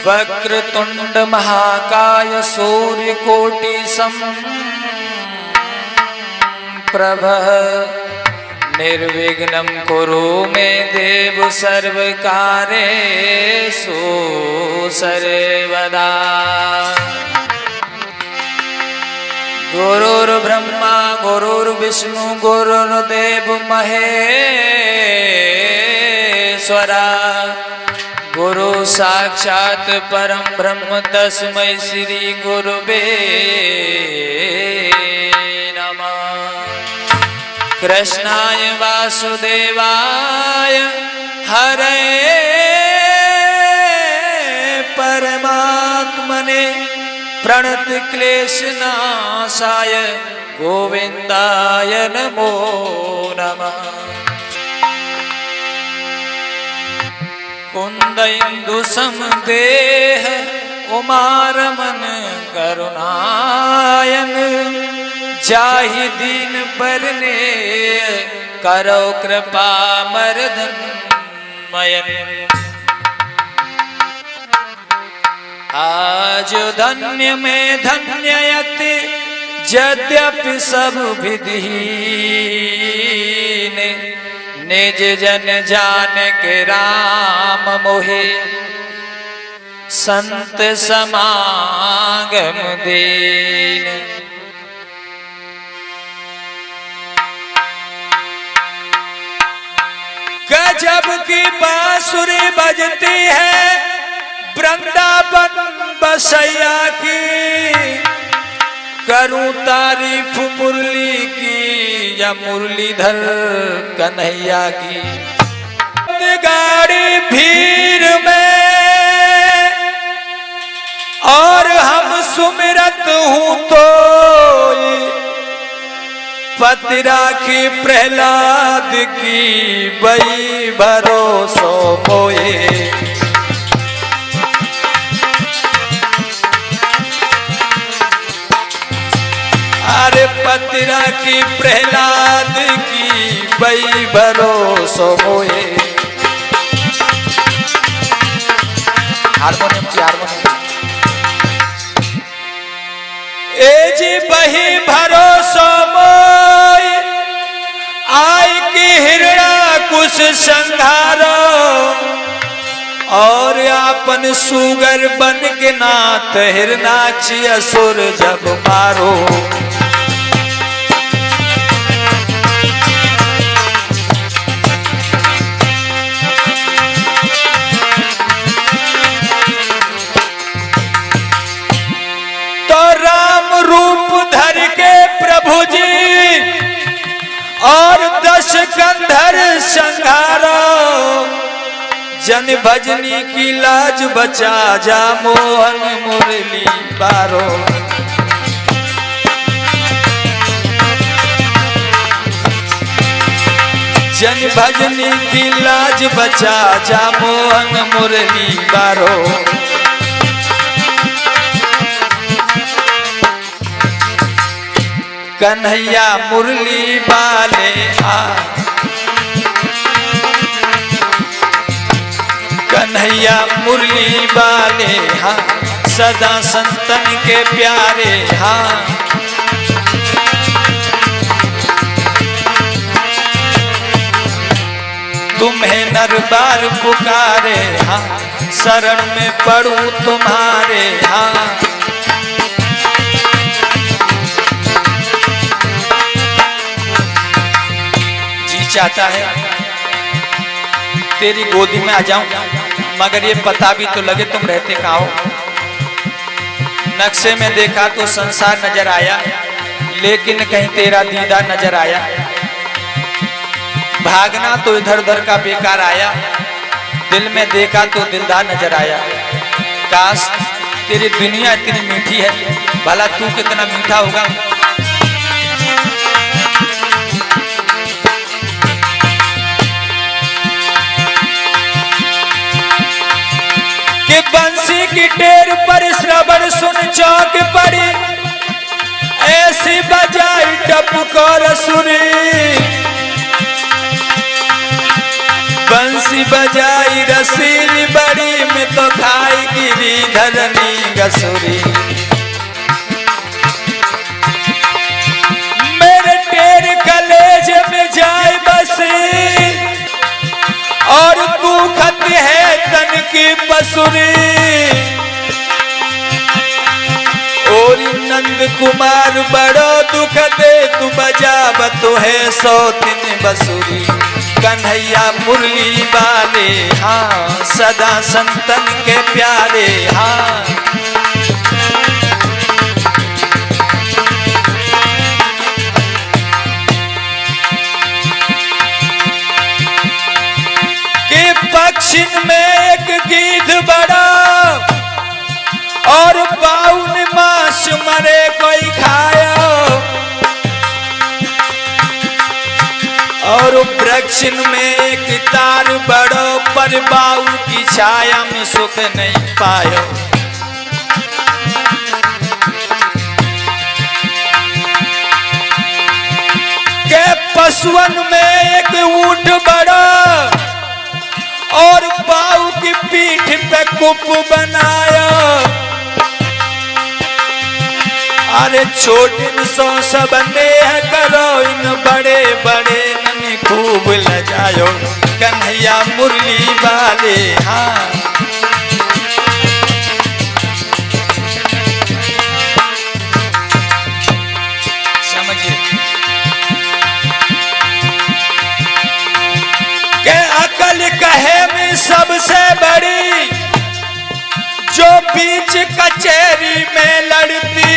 वक्रतुंड महाकाय सूर्यकोटि समप्रभ निर्विघ्नं कुरु मे देव सर्वकार्येषु सर्वदा। गुरुर्ब्रह्मा गुरुर्विष्णु गुरुर्देव महेश्वरा गुरु साक्षात् परम ब्रह्म तस्मै श्री गुरुवे नमः। कृष्णाय वासुदेवाय हरे परमात्मने प्रणत क्लेशनाशाय गोविंदाय नमो नमः। कुंदइंदु समदेह उमारमन करुणायन जाहि दीन बरने करो कृपा मर्दन मयन। आज धन्य में धन्ययति यद्यपि सब विधीन निज जन जान के राम मोहे संत समागम दीन। गजब की बांसुरी बजती है वृंदावन बसैया की, करूं तारीफ मुरली की या मुरलीधर कन्हैया की। गाड़ी भीड़ में और हम सुमिरत हूँ तो पति राखी प्रहलाद की बई भरोसो मोए। अरे पति राखी प्रहलाद की बई भरोसो मोए। हारमोनियम की हारमोनियम। ए जी बही भरोसो मोए आय की हिरणा कुश संघारो और आपन सुगर बन के नाथ हिरनाची असुर जब मारो। तो राम रूप धर के प्रभु जी और 10 कंधर संघारो जन भजनी की लाज बचा जा मोहन मुरली बारो। जन भजनी की लाज बचा जा मोहन मुरली बारो। कन्हैया मुरली वाले आ कन्हैया मुरली वाले हाँ सदा संतन के प्यारे हाँ। तुम्हें नरबार पुकारे हाँ शरण में पड़ूं तुम्हारे हाँ। जी चाहता है तेरी गोदी में आ जाऊं मगर ये पता भी तो लगे तुम रहते कहाँ हो। नक्शे में देखा तो संसार नजर आया लेकिन कहीं तेरा दीदार नजर आया। भागना तो इधर उधर का बेकार आया दिल में देखा तो दिलदार नजर आया। काश तेरी दुनिया इतनी मीठी है भला तू कितना मीठा होगा। कि बंसी की टेर पर श्रवण सुन चौक पड़ी ऐसी बजाई टपकोर सुरी। बंसी बंसी बजाई रसीली बड़ी में तो खाई गिरिधरनी गसुरी। मेरे टेर कलेज में जाए बसी और तू खत है तन की बसुरी। और नंद कुमार बड़ो दुख दे तू बजा तो है सौतिन बसुरी। कन्हैया मुरली वाले हाँ सदा संतन के प्यारे हाँ। कि पक्षिन में एक गीध बड़ा और बाउन मास मरे कोई खाया। और वृक्षिन में एक तार बड़ो पर बाउल की छाया में सुख नहीं पायो। के पशुअन में एक ऊंट बड़ा और बाऊ की पीठ पे कुप बनाया। अरे छोटिन सो सब नेह करो इन बड़े बड़े ननी खूब लजायो। कन्हैया मुरली वाले हाँ। समझिए के अकल कहे में सबसे बड़ी जो बीच कचहरी में लड़ती।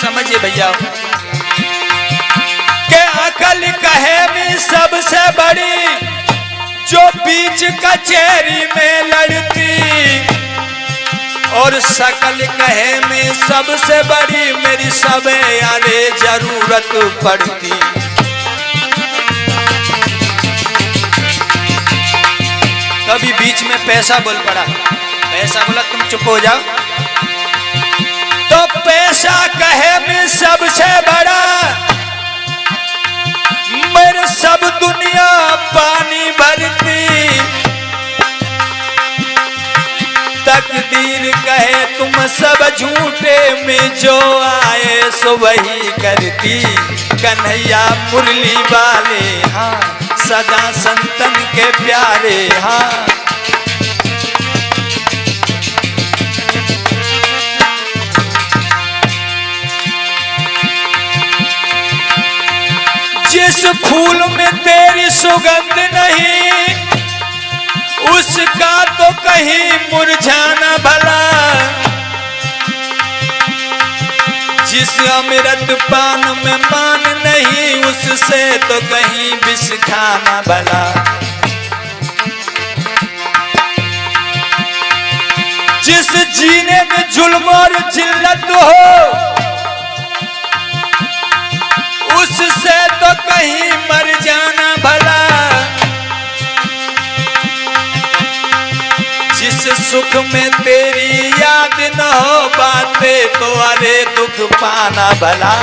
समझिए भैया के अकल कहे में सबसे बड़ी जो बीच कचहरी में लड़ती। और सकल कहे में सबसे बड़ी मेरी सबे अरे जरूरत पड़ती। कभी बीच में पैसा बोल पड़ा, पैसा बोला तुम चुप हो जाओ तो पैसा कहे में सबसे बड़ा मेरे सब दुनिया पानी भरती। तकदीर कहे तुम सब झूठे में जो आए सो वही करती। कन्हैया मुरली वाले हाँ सदा संतन के प्यारे हाँ। जिस फूल में तेरी सुगंध नहीं उसका तो कहीं मुरझाना भला। जिस अमृत पान में मान नहीं उससे तो कहीं विष खाना भला। जिस जीने में जुल्म और जिल्लत हो उससे तो कहीं मर जाना भला। जिस सुख में तेरी याद न हो बातें तो अरे दुख पाना भला।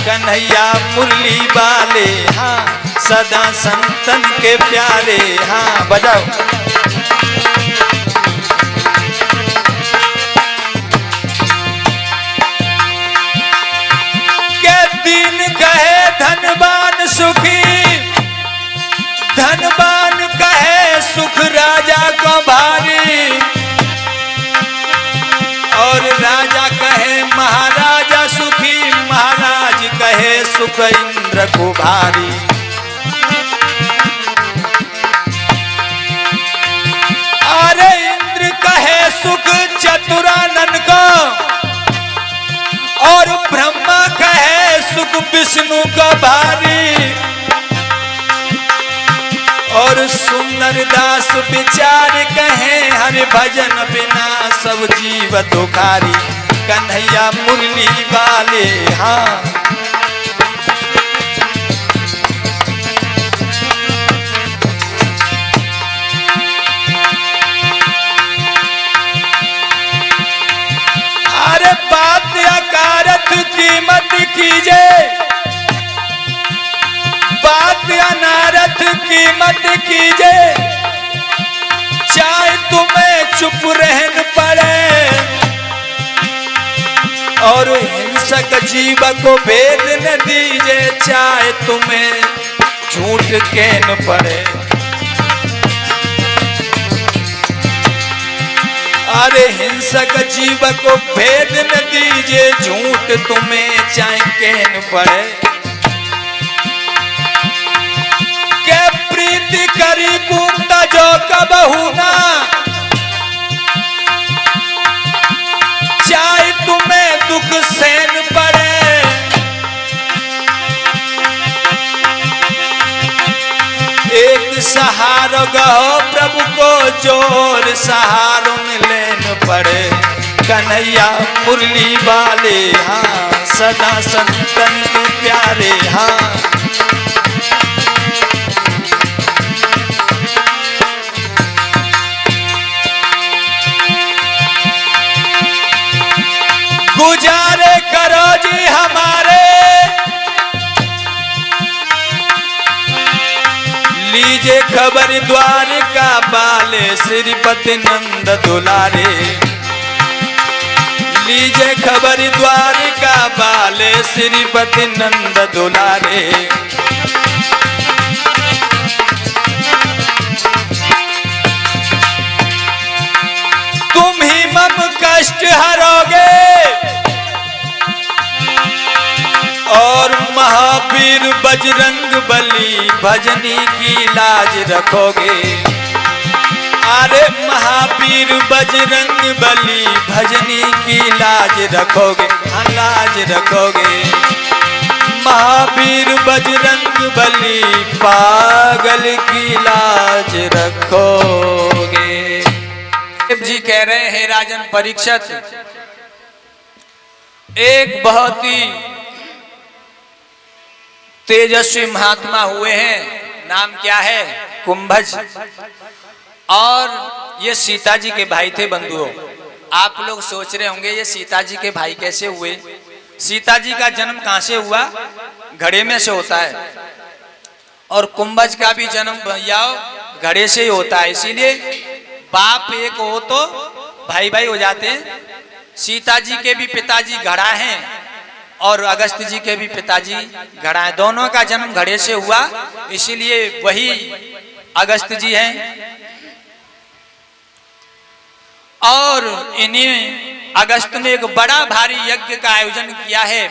कन्हैया मुरली वाले हाँ सदा संतन के प्यारे हाँ। बजाओ धनवान सुखी धनवान कहे सुख राजा को भारी। और राजा कहे महाराजा सुखी महाराज कहे सुख इंद्र को भारी। अरे इंद्र कहे सुख चतुरानन को और ब्रह्मा कहे सुख विष्णु का भारी। और सुंदर दास विचार कहे हरि भजन बिना सब जीव दुखारी। कन्हैया मुरली वाले हाँ। अरे बात अकारत कीमत कीजे बात अनारत कीमत कीजे। चुप रहन पड़े और हिंसक जीव को भेद न दीजे, चाहे तुम्हें झूठ कहन पड़े। अरे हिंसक जीव को भेद न दीजे, झूठ तुम्हें चाहे कहन पड़े। के प्रीति करी कुंता जो कबहू ना, चाहे तुम्हें दुख सहन पड़े। एक सहारो गहो प्रभु को, जोर सहारो लेन पड़े। कन्हैया मुरली वाले हाँ, सदा संतन के प्यारे हाँ। गुजारे करो जी हमारे, लीजे खबर द्वारका बाले, श्रीपति नंद दुलारे। लीजे खबर द्वारका बाले, श्रीपति नंद दुलारे। तुम ही मम कष्ट हरोगे और महावीर बजरंग बली, भजनी की लाज रखोगे। अरे महावीर बजरंग बली, भजनी की लाज रखोगे, हाँ लाज रखोगे। महावीर बजरंग बली, पागल की लाज रखोगे। शिव जी कह रहे हैं राजन परीक्षित, एक बहुत ही तेजस्वी महात्मा हुए हैं, नाम क्या है? कुंभज। और ये सीता जी के भाई थे बंधुओं। आप लोग सोच रहे होंगे ये सीता जी के भाई कैसे हुए? सीता जी का जन्म कहां से हुआ? घड़े में से होता है। और कुंभज का भी जन्म भैया घड़े से ही होता है। इसीलिए बाप एक हो तो भाई भाई हो जाते हैं। सीता जी के भी पिताजी घड़ा हैं और अगस्त जी के भी पिताजी घड़ा हैं। दोनों का जन्म घड़े से हुआ, इसीलिए वही अगस्त जी हैं। और इन्हीं अगस्त में एक बड़ा भारी यज्ञ का आयोजन किया है।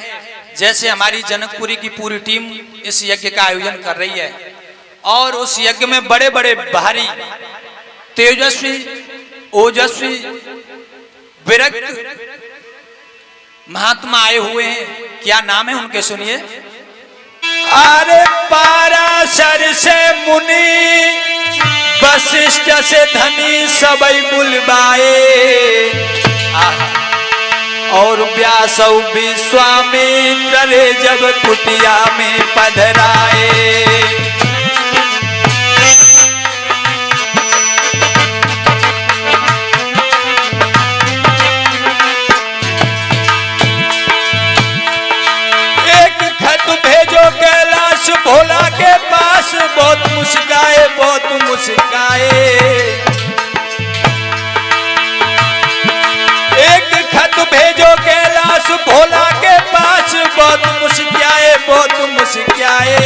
जैसे हमारी जनकपुरी की पूरी टीम इस यज्ञ का आयोजन कर रही है। और उस यज्ञ में बड़े बड़े भारी तेजस्वी ओजस्वी विरक्त महात्मा आए हुए हैं। क्या नाम है उनके सुनिए। अरे पाराशर से मुनि, वशिष्ठ से धनी सबई बुलवाए। और व्यास विश्वामित्र रे जब कुटिया में पधराए। कैलाश भोला के पास, बहुत मुस्काए बहुत मुस्काए। एक खत भेजो कैलाश भोला के पास, बहुत मुस्काए बहुत मुस्काए।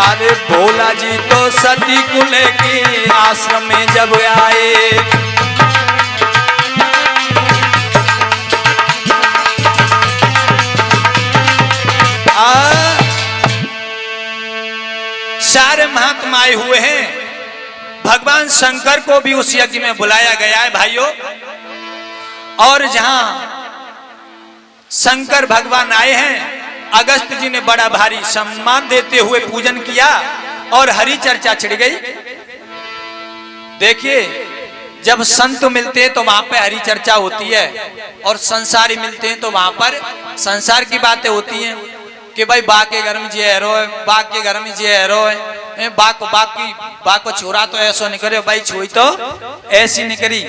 अरे भोला जी तो सती कुल के आश्रम में जब आए। सारे महात्मा आए हुए हैं। भगवान शंकर को भी उस यज्ञ में बुलाया गया है भाइयों। और जहां शंकर भगवान आए हैं, अगस्त जी ने बड़ा भारी सम्मान देते हुए पूजन किया और हरि चर्चा छिड़ गई। देखिए, जब संत मिलते हैं तो वहां पे हरि चर्चा होती है, और संसारी मिलते हैं तो वहां पर संसार की बातें होती हैं कि भाई बा के घर में जी है रो, बा के घर में जी है रो, बा को छोरा तो ऐसा नहीं करे, भाई छोई तो ऐसी नहीं करी।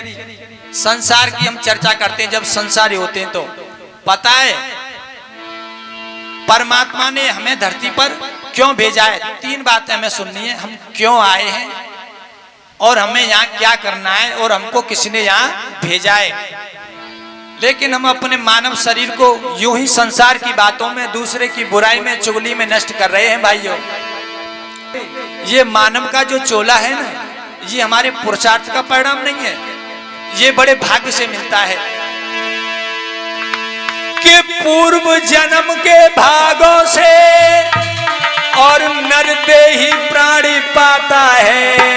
संसार की हम चर्चा करते हैं जब संसारी होते हैं। तो पता है परमात्मा ने हमें धरती पर क्यों भेजा है? 3 बातें हमें सुननी है। हम क्यों आए हैं और हमें यहाँ क्या करना है और हमको किसने यहाँ भेजा है। लेकिन हम अपने मानव शरीर को यूं ही संसार की बातों में, दूसरे की बुराई में, चुगली में नष्ट कर रहे हैं भाइयों। ये मानव का जो चोला है ना, ये हमारे पुरुषार्थ का परिणाम नहीं है, ये बड़े भाग्य से मिलता है कि पूर्व जन्म के भागों से और नरदेही प्राणी पाता है,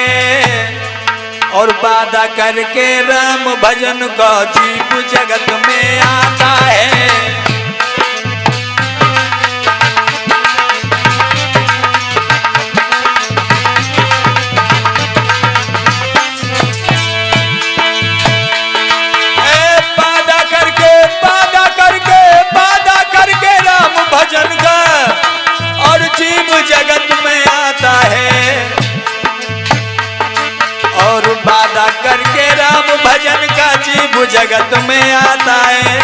और वादा करके राम भजन का जीव जगत में आता है। राम भजन का और जीव जगत में आता है, और वादा करके राम भजन का जीव जगत में आता है।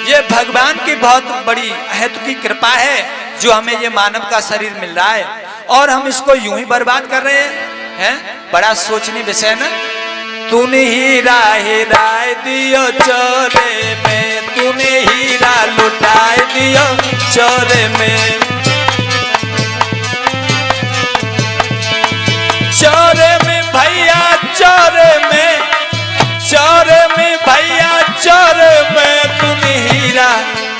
ये भगवान की बहुत बड़ी अहेतु की कृपा है जो हमें ये मानव का शरीर मिल रहा है, और हम इसको यूं ही बर्बाद कर रहे हैं। बड़ा सोचनीय विषय ना। तूने हीरा हेराए दियो चोरे में, तूने हीरा लुटाए दियो चोरे में, चोरे में भैया चोरे में, चोरे में भैया चोरे में। तूने हीरा,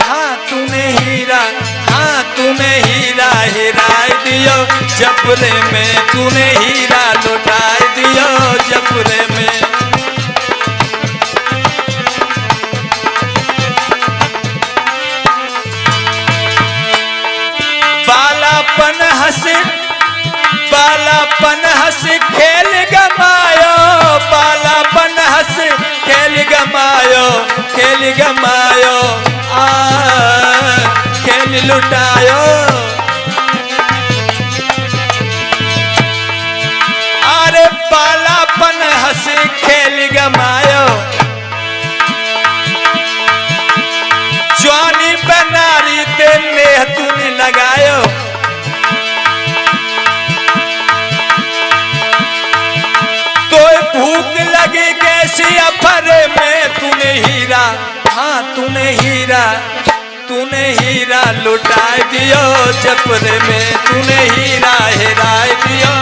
हाँ तूने हीरा, हाँ तूने हीरा हेराए दियो जपरे में, तूने हीरा लुटाए दियो जपरे में। बालापन हंस खेल गमायो, बालापन हंस खेल गमायो, खेल गमायो, खेल लुटायो। अरे बालापन हंस खेल गमायो, जवानी बनारी ते नेह तूने लगायो। तो भूख लगी कैसी अफरे में, तूने हीरा, हाँ तूने हीरा, तूने हीरा लुटाए दियो जपरे में, तूने हीरा हेराए दियो